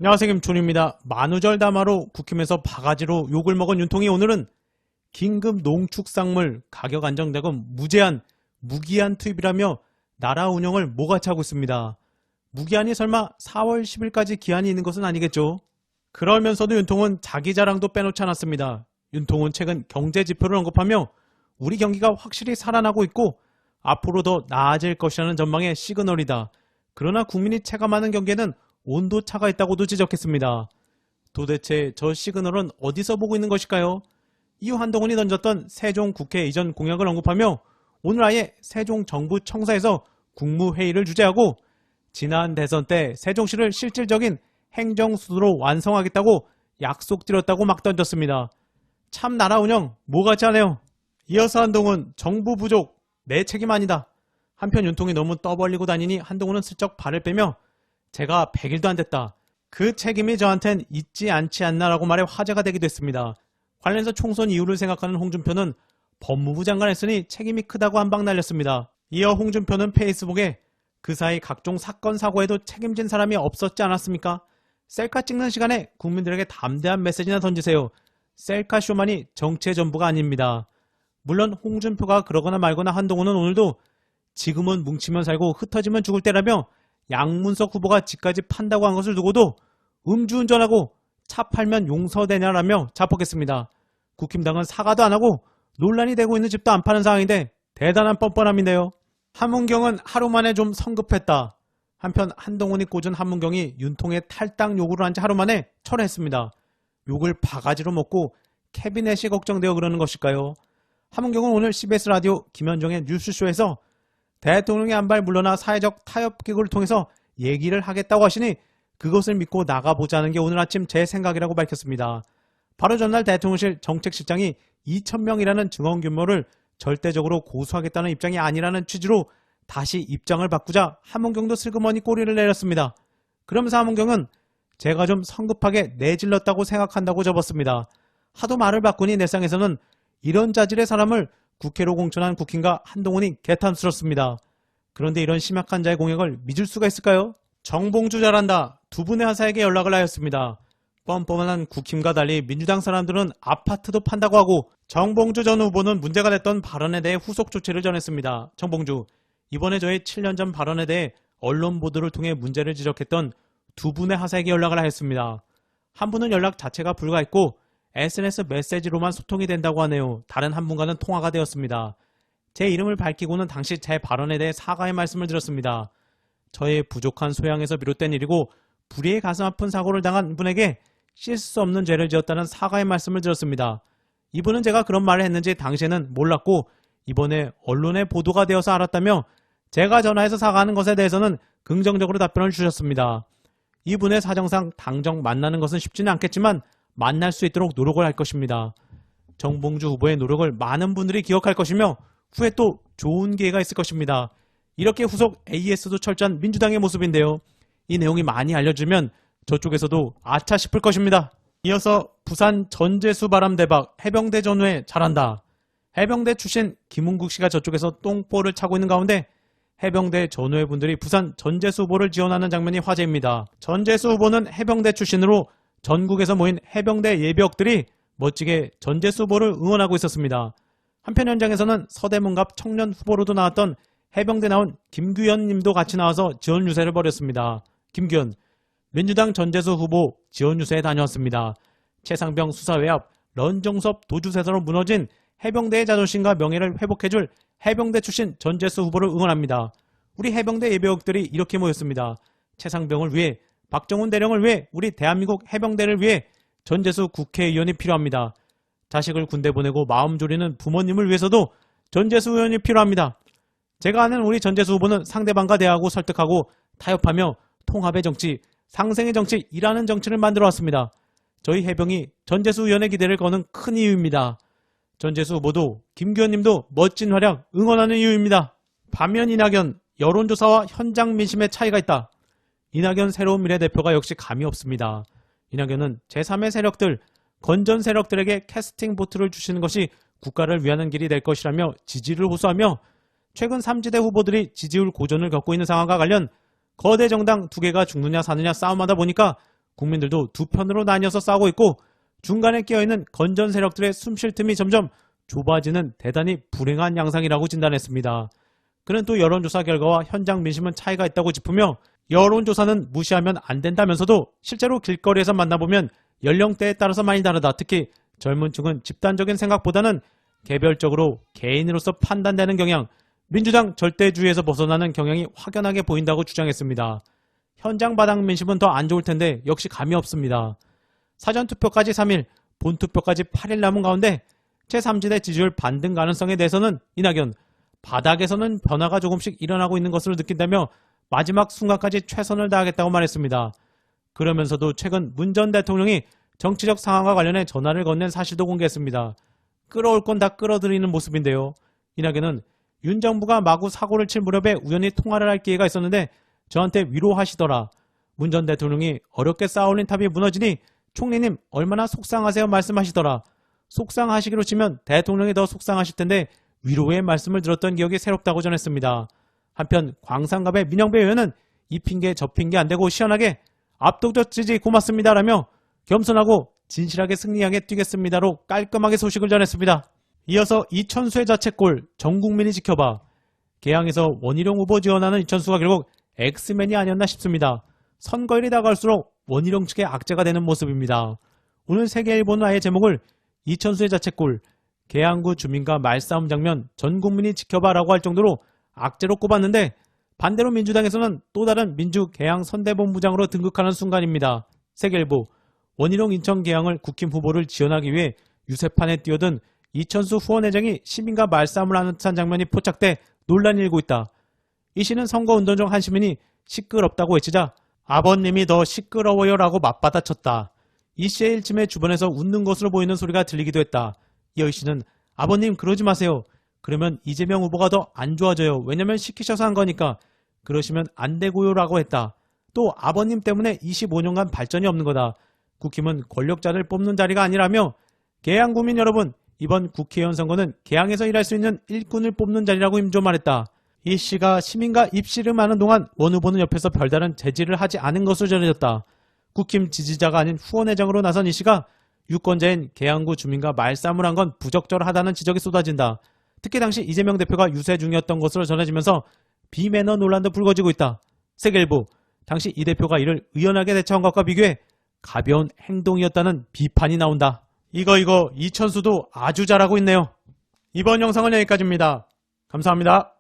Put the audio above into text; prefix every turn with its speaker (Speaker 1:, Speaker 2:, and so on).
Speaker 1: 안녕하세요, 김촌입니다. 만우절 담화로 국힘에서 바가지로 욕을 먹은 윤통이 오늘은 긴급 농축산물 가격 안정대금 무제한, 무기한 투입이라며 나라 운영을 모가치 하고 있습니다. 무기한이 설마 4월 10일까지 기한이 있는 것은 아니겠죠? 그러면서도 윤통은 자기 자랑도 빼놓지 않았습니다. 윤통은 최근 경제 지표를 언급하며 우리 경기가 확실히 살아나고 있고 앞으로 더 나아질 것이라는 전망의 시그널이다. 그러나 국민이 체감하는 경기에는 온도차가 있다고도 지적했습니다. 도대체 저 시그널은 어디서 보고 있는 것일까요? 이후 한동훈이 던졌던 세종 국회 이전 공약을 언급하며 오늘 아예 세종 정부 청사에서 국무회의를 주재하고 지난 대선 때 세종시를 실질적인 행정수도로 완성하겠다고 약속드렸다고 막 던졌습니다. 참 나라 운영 뭐같지 않아요. 이어서 한동훈 정부 부족 내 책임 아니다. 한편 윤통이 너무 떠벌리고 다니니 한동훈은 슬쩍 발을 빼며 제가 100일도 안 됐다. 그 책임이 저한텐 있지 않지 않나라고 말해 화제가 되기도 했습니다. 관련해서 총선 이후를 생각하는 홍준표는 법무부 장관 했으니 책임이 크다고 한방 날렸습니다. 이어 홍준표는 페이스북에 그 사이 각종 사건 사고에도 책임진 사람이 없었지 않았습니까? 셀카 찍는 시간에 국민들에게 담대한 메시지나 던지세요. 셀카쇼만이 정치의 전부가 아닙니다. 물론 홍준표가 그러거나 말거나 한동훈은 오늘도 지금은 뭉치면 살고 흩어지면 죽을 때라며 양문석 후보가 집까지 판다고 한 것을 두고도 음주운전하고 차 팔면 용서되냐라며 자폭했습니다. 국힘당은 사과도 안 하고 논란이 되고 있는 집도 안 파는 상황인데 대단한 뻔뻔함인데요. 함문경은 하루 만에 좀 성급했다. 한편 한동훈이 꽂은 함문경이 윤통의 탈당 요구를 한 지 하루 만에 철회했습니다. 욕을 바가지로 먹고 캐비넷이 걱정되어 그러는 것일까요? 함문경은 오늘 CBS 라디오 김현정의 뉴스쇼에서 대통령의 안발 물러나 사회적 타협 기구를 통해서 얘기를 하겠다고 하시니 그것을 믿고 나가보자는 게 오늘 아침 제 생각이라고 밝혔습니다. 바로 전날 대통령실 정책실장이 2,000명이라는 증언 규모를 절대적으로 고수하겠다는 입장이 아니라는 취지로 다시 입장을 바꾸자 함문경도 슬그머니 꼬리를 내렸습니다. 그러면서 함문경은 제가 좀 성급하게 내질렀다고 생각한다고 접었습니다. 하도 말을 바꾸니 내상에서는 이런 자질의 사람을 국회로 공천한 국힘과 한동훈이 개탄스럽습니다. 그런데 이런 심약한 자의 공약을 믿을 수가 있을까요? 정봉주 잘한다. 두 분의 하사에게 연락을 하였습니다. 뻔뻔한 국힘과 달리 민주당 사람들은 아파트도 판다고 하고 정봉주 전 후보는 문제가 됐던 발언에 대해 후속 조치를 전했습니다. 정봉주, 이번에 저의 7년 전 발언에 대해 언론 보도를 통해 문제를 지적했던 두 분의 하사에게 연락을 하였습니다. 한 분은 연락 자체가 불가했고 SNS 메시지로만 소통이 된다고 하네요. 다른 한 분과는 통화가 되었습니다. 제 이름을 밝히고는 당시 제 발언에 대해 사과의 말씀을 드렸습니다. 저의 부족한 소양에서 비롯된 일이고 불의의 가슴 아픈 사고를 당한 분에게 씻을 수 없는 죄를 지었다는 사과의 말씀을 드렸습니다. 이분은 제가 그런 말을 했는지 당시에는 몰랐고 이번에 언론에 보도가 되어서 알았다며 제가 전화해서 사과하는 것에 대해서는 긍정적으로 답변을 주셨습니다. 이분의 사정상 당정 만나는 것은 쉽지는 않겠지만 만날 수 있도록 노력을 할 것입니다. 정봉주 후보의 노력을 많은 분들이 기억할 것이며 후에 또 좋은 기회가 있을 것입니다. 이렇게 후속 AS도 철저한 민주당의 모습인데요. 이 내용이 많이 알려지면 저쪽에서도 아차 싶을 것입니다. 이어서 부산 전재수 바람 대박, 해병대 전후에 잘한다. 해병대 출신 김웅국 씨가 저쪽에서 똥볼을 차고 있는 가운데 해병대 전후의 분들이 부산 전재수 후보를 지원하는 장면이 화제입니다. 전재수 후보는 해병대 출신으로 전국에서 모인 해병대 예비역들이 멋지게 전재수 후보를 응원하고 있었습니다. 한편 현장에서는 서대문갑 청년 후보로도 나왔던 해병대 나온 김규현 님도 같이 나와서 지원 유세를 벌였습니다. 김규현, 민주당 전재수 후보 지원 유세에 다녀왔습니다. 최상병 수사회 앞 런정섭 도주세서로 무너진 해병대의 자존심과 명예를 회복해줄 해병대 출신 전재수 후보를 응원합니다. 우리 해병대 예비역들이 이렇게 모였습니다. 최상병을 위해, 박정훈 대령을 위해, 우리 대한민국 해병대를 위해 전재수 국회의원이 필요합니다. 자식을 군대 보내고 마음 졸이는 부모님을 위해서도 전재수 의원이 필요합니다. 제가 아는 우리 전재수 후보는 상대방과 대화하고 설득하고 타협하며 통합의 정치, 상생의 정치, 일하는 정치를 만들어 왔습니다. 저희 해병이 전재수 의원의 기대를 거는 큰 이유입니다. 전재수 후보도 김규현님도 멋진 활약 응원하는 이유입니다. 반면 이낙연, 여론조사와 현장 민심의 차이가 있다. 이낙연 새로운 미래 대표가 역시 감이 없습니다. 이낙연은 제3의 세력들, 건전 세력들에게 캐스팅 보트를 주시는 것이 국가를 위하는 길이 될 것이라며 지지를 호소하며 최근 3지대 후보들이 지지율 고전을 겪고 있는 상황과 관련 거대 정당 두 개가 죽느냐 사느냐 싸움하다 보니까 국민들도 두 편으로 나뉘어서 싸우고 있고 중간에 끼어있는 건전 세력들의 숨쉴 틈이 점점 좁아지는 대단히 불행한 양상이라고 진단했습니다. 그는 또 여론조사 결과와 현장 민심은 차이가 있다고 짚으며 여론조사는 무시하면 안 된다면서도 실제로 길거리에서 만나보면 연령대에 따라서 많이 다르다. 특히 젊은 층은 집단적인 생각보다는 개별적으로 개인으로서 판단되는 경향, 민주당 절대주의에서 벗어나는 경향이 확연하게 보인다고 주장했습니다. 현장 바닥 민심은 더 안 좋을 텐데 역시 감이 없습니다. 사전투표까지 3일, 본투표까지 8일 남은 가운데 제3지대 지지율 반등 가능성에 대해서는 이낙연, 바닥에서는 변화가 조금씩 일어나고 있는 것으로 느낀다며 마지막 순간까지 최선을 다하겠다고 말했습니다. 그러면서도 최근 문 전 대통령이 정치적 상황과 관련해 전화를 건넨 사실도 공개했습니다. 끌어올 건 다 끌어들이는 모습인데요. 이낙연은 윤 정부가 마구 사고를 칠 무렵에 우연히 통화를 할 기회가 있었는데 저한테 위로하시더라. 문 전 대통령이 어렵게 쌓아올린 탑이 무너지니 총리님 얼마나 속상하세요 말씀하시더라. 속상하시기로 치면 대통령이 더 속상하실 텐데 위로의 말씀을 들었던 기억이 새롭다고 전했습니다. 한편 광산갑의 민영배 의원은 이 핑계 저 핑계 안되고 시원하게 압도적 지지 고맙습니다라며 겸손하고 진실하게 승리하게 뛰겠습니다로 깔끔하게 소식을 전했습니다. 이어서 이천수의 자책골 전국민이 지켜봐. 개항에서 원희룡 후보 지원하는 이천수가 결국 엑스맨이 아니었나 싶습니다. 선거일이 다가올수록 원희룡 측의 악재가 되는 모습입니다. 오늘 세계일보는 아예 제목을 이천수의 자책골, 계양구 주민과 말싸움 장면 전국민이 지켜봐라고 할 정도로 악재로 꼽았는데 반대로 민주당에서는 또 다른 민주개항 선대본부장으로 등극하는 순간입니다. 세계일보, 원희룡 인천 개항을 국힘 후보를 지원하기 위해 유세판에 뛰어든 이천수 후원회장이 시민과 말싸움을 하는 듯한 장면이 포착돼 논란이 일고 있다. 이 씨는 선거운동 중 한 시민이 시끄럽다고 외치자 아버님이 더 시끄러워요 라고 맞받아쳤다. 이 씨의 일침에 주변에서 웃는 것으로 보이는 소리가 들리기도 했다. 이어 이 씨는 아버님 그러지 마세요. 그러면 이재명 후보가 더 안 좋아져요. 왜냐면 시키셔서 한 거니까. 그러시면 안 되고요 라고 했다. 또 아버님 때문에 25년간 발전이 없는 거다. 국힘은 권력자를 뽑는 자리가 아니라며 개항 국민 여러분 이번 국회의원 선거는 개항에서 일할 수 있는 일꾼을 뽑는 자리라고 힘줘 말했다. 이 씨가 시민과 입씨름하는 동안 원 후보는 옆에서 별다른 제지를 하지 않은 것으로 전해졌다. 국힘 지지자가 아닌 후원회장으로 나선 이 씨가 유권자인 계양구 주민과 말싸움을 한 건 부적절하다는 지적이 쏟아진다. 특히 당시 이재명 대표가 유세 중이었던 것으로 전해지면서 비매너 논란도 불거지고 있다. 세계일보, 당시 이 대표가 이를 의연하게 대처한 것과 비교해 가벼운 행동이었다는 비판이 나온다. 이거 이천수도 아주 잘하고 있네요. 이번 영상은 여기까지입니다. 감사합니다.